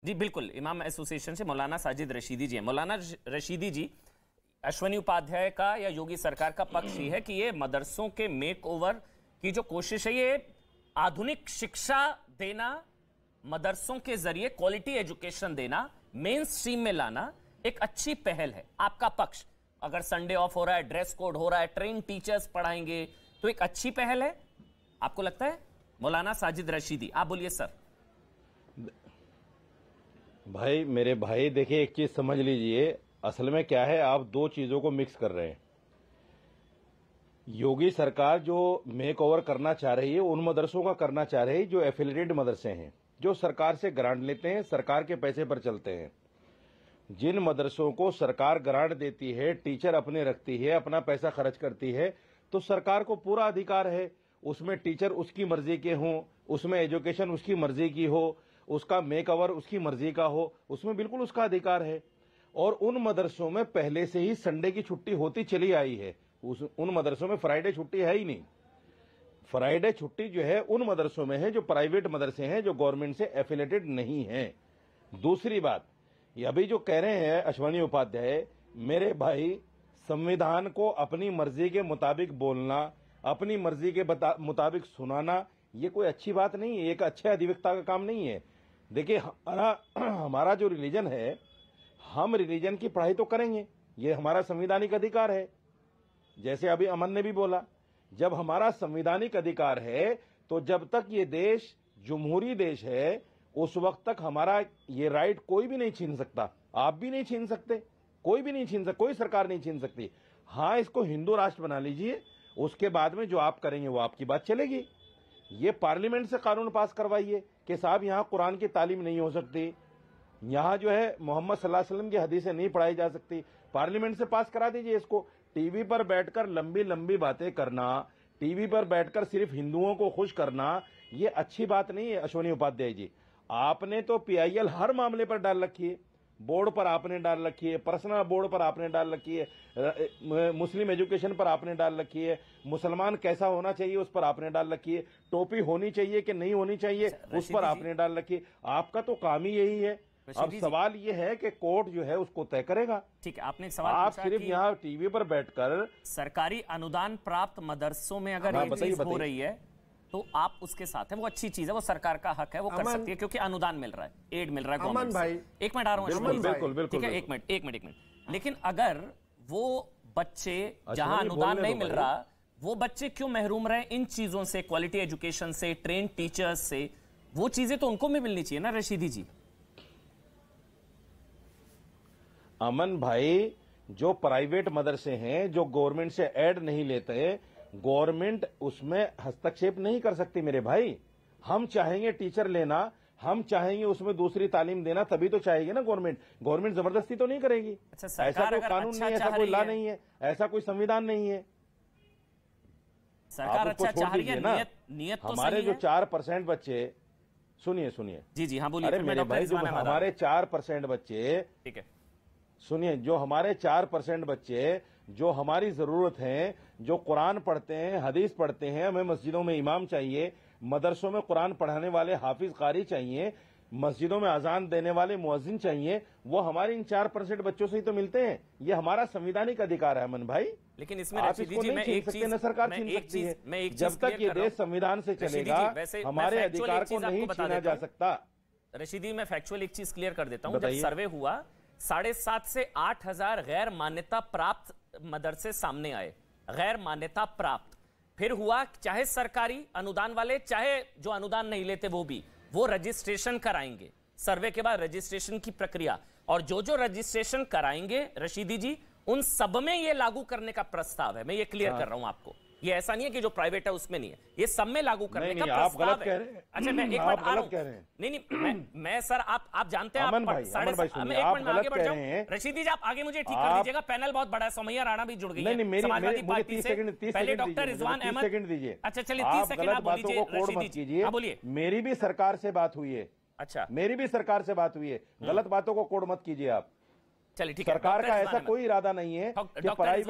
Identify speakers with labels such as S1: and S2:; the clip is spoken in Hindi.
S1: जी बिल्कुल, इमाम एसोसिएशन से मौलाना साजिद रशीदी जी हैं। मौलाना रशीदी जी, अश्वनी उपाध्याय का या योगी सरकार का पक्ष ही है कि ये मदरसों के मेक ओवर की जो कोशिश है, ये आधुनिक शिक्षा देना, मदरसों के जरिए क्वालिटी एजुकेशन देना, मेन स्ट्रीम में लाना एक अच्छी पहल है। आपका पक्ष, अगर संडे ऑफ हो रहा है, ड्रेस कोड हो रहा है, ट्रेन टीचर्स पढ़ाएंगे, तो एक अच्छी पहल है, आपको लगता है? मौलाना साजिद रशीदी, आप बोलिए सर।
S2: भाई, मेरे भाई, देखिए एक चीज समझ लीजिए, असल में क्या है, आप दो चीजों को मिक्स कर रहे हैं। योगी सरकार जो मेक ओवर करना चाह रही है, उन मदरसों का करना चाह रही है जो एफिलिएटेड मदरसे हैं, जो सरकार से ग्रांट लेते हैं, सरकार के पैसे पर चलते हैं। जिन मदरसों को सरकार ग्रांट देती है, टीचर अपने रखती है, अपना पैसा खर्च करती है, तो सरकार को पूरा अधिकार है उसमें टीचर उसकी मर्जी के हों, उसमें एजुकेशन उसकी मर्जी की हो, उसका मेक ओवर उसकी मर्जी का हो, उसमें बिल्कुल उसका अधिकार है। और उन मदरसों में पहले से ही संडे की छुट्टी होती चली आई है। उन मदरसों में फ्राइडे छुट्टी है ही नहीं। फ्राइडे छुट्टी जो है उन मदरसों में है जो प्राइवेट मदरसे हैं, जो गवर्नमेंट से एफिलेटेड नहीं है। दूसरी बात, ये अभी जो कह रहे हैं अश्वनी उपाध्याय, मेरे भाई, संविधान को अपनी मर्जी के मुताबिक बोलना, अपनी मर्जी के मुताबिक सुनाना, ये कोई अच्छी बात नहीं है, एक अच्छे अधिवक्ता का काम नहीं है। देखिए, हमारा जो रिलीजन है, हम रिलीजन की पढ़ाई तो करेंगे, ये हमारा संवैधानिक अधिकार है। जैसे अभी अमन ने भी बोला, जब हमारा संवैधानिक अधिकार है, तो जब तक ये देश जमहूरी देश है, उस वक्त तक हमारा ये राइट कोई भी नहीं छीन सकता। आप भी नहीं छीन सकते, कोई भी नहीं छीन सकता, कोई सरकार नहीं छीन सकती। हाँ, इसको हिंदू राष्ट्र बना लीजिए, उसके बाद में जो आप करेंगे वो आपकी बात चलेगी। ये पार्लियामेंट से कानून पास करवाइए कि साहब यहाँ कुरान की तालीम नहीं हो सकती, यहाँ जो है मोहम्मद सल्लल्लाहु अलैहि वसल्लम की हदीसें नहीं पढ़ाई जा सकती, पार्लियामेंट से पास करा दीजिए इसको। टीवी पर बैठकर लंबी लंबी बातें करना, टीवी पर बैठकर सिर्फ हिंदुओं को खुश करना, ये अच्छी बात नहीं है। अश्वनी उपाध्याय जी, आपने तो पीआईएल हर मामले पर डाल रखी है, बोर्ड पर आपने डाल रखी है, पर्सनल बोर्ड पर आपने डाल रखी है, मुस्लिम एजुकेशन पर आपने डाल रखी है, मुसलमान कैसा होना चाहिए उस पर आपने डाल रखी है, टोपी होनी चाहिए कि नहीं होनी चाहिए उस पर आपने डाल रखी है। आपका तो काम ही यही है। अब सवाल ये है कि कोर्ट जो है उसको तय करेगा।
S1: ठीक है, आपने एक सवाल
S2: आप सिर्फ यहाँ टीवी पर बैठकर
S1: सरकारी अनुदान प्राप्त मदरसों में अगर ये चीज हो रही है तो आप उसके साथ हैं, वो अच्छी चीज है, वो सरकार का हक है, वो कर सकती है, क्योंकि अनुदान मिल रहा है, एड मिल रहा है गवर्नमेंट से। एक मिनट आ रहा हूं,
S2: बिल्कुल,
S1: ठीक है, एक मिनट। लेकिन अगर वो बच्चे जहां अनुदान नहीं मिल रहा, वो बच्चे क्यों महरूम रहे इन चीजों से, क्वालिटी एजुकेशन से, ट्रेन टीचर्स से? वो चीजें तो उनको भी मिलनी चाहिए ना रशीदी जी।
S2: अमन भाई, जो प्राइवेट मदरसे हैं, जो गवर्नमेंट से एड नहीं लेते, गवर्नमेंट उसमें हस्तक्षेप नहीं कर सकती मेरे भाई। हम चाहेंगे टीचर लेना, हम चाहेंगे उसमें दूसरी तालीम देना, तभी तो चाहेगी ना गवर्नमेंट। गवर्नमेंट जबरदस्ती तो नहीं करेगी। ऐसा कोई कानून नहीं है, ऐसा कोई लॉ नहीं है, ऐसा कोई संविधान नहीं है।
S1: सरकार अच्छा चाह रही है, नियत तो
S2: हमारे जो 4% बच्चे, सुनिए
S1: जी हाँ बोलिए।
S2: अरे मेरे भाई, जो हमारे 4% बच्चे,
S1: ठीक है
S2: सुनिए, जो हमारे 4% बच्चे जो हमारी जरूरत है, जो कुरान पढ़ते हैं, हदीस पढ़ते हैं, हमें मस्जिदों में इमाम चाहिए, मदरसों में कुरान पढ़ाने वाले हाफिज कारी चाहिए, मस्जिदों में अजान देने वाले मुअज्जिन चाहिए, वो हमारे इन 4% बच्चों से ही तो मिलते हैं। ये हमारा संवैधानिक अधिकार है अमन भाई।
S1: लेकिन इसमें
S2: आप इसको नहीं छीन सकते, न सरकार छीन सकती है। जब तक ये देश संविधान से चलेगा, हमारे अधिकार को नहीं छीना जा सकता।
S1: रशीदी, मैं फैक्चुअल एक चीज क्लियर कर देता हूं। जब सर्वे हुआ, 7,500 से 8,000 गैर मान्यता प्राप्त मदरसे सामने आए, गैर मान्यता प्राप्त। फिर हुआ, चाहे सरकारी अनुदान वाले, चाहे जो अनुदान नहीं लेते वो भी, वो रजिस्ट्रेशन कराएंगे। सर्वे के बाद रजिस्ट्रेशन की प्रक्रिया, और जो जो रजिस्ट्रेशन कराएंगे रशीदी जी, उन सब में ये लागू करने का प्रस्ताव है। मैं ये क्लियर कर रहा हूं आपको, ये ऐसा नहीं है कि जो प्राइवेट है उसमें नहीं है, ये सब में लागू करने का प्रस्ताव है। अच्छा, मैं एक मिनट आ रहा हूं। नहीं, मैं सर, आप जानते हैं,
S2: अमन भाई,
S1: मैं एक मिनट में आगे बढ़ जाऊं। रशीदी जी, आप आगे मुझे ठीक कर दीजिएगा, पैनल बहुत बड़ा है, सोमैया राणा भी जुड़ गई है समाजवादी पार्टी से। पहले डॉक्टर रिजवान अहमद, अच्छा चलिए 30 सेकंड आप बोल दीजिए रशीदी जी। हाँ बोलिए।
S2: मेरी भी सरकार से बात हुई है।
S1: अच्छा,
S2: मेरी भी सरकार से बात हुई है, गलत बातों को कोड मत कीजिए आप।
S1: चलिए ठीक है,
S2: सरकार का ऐसा कोई इरादा नहीं है कि प्राइवेट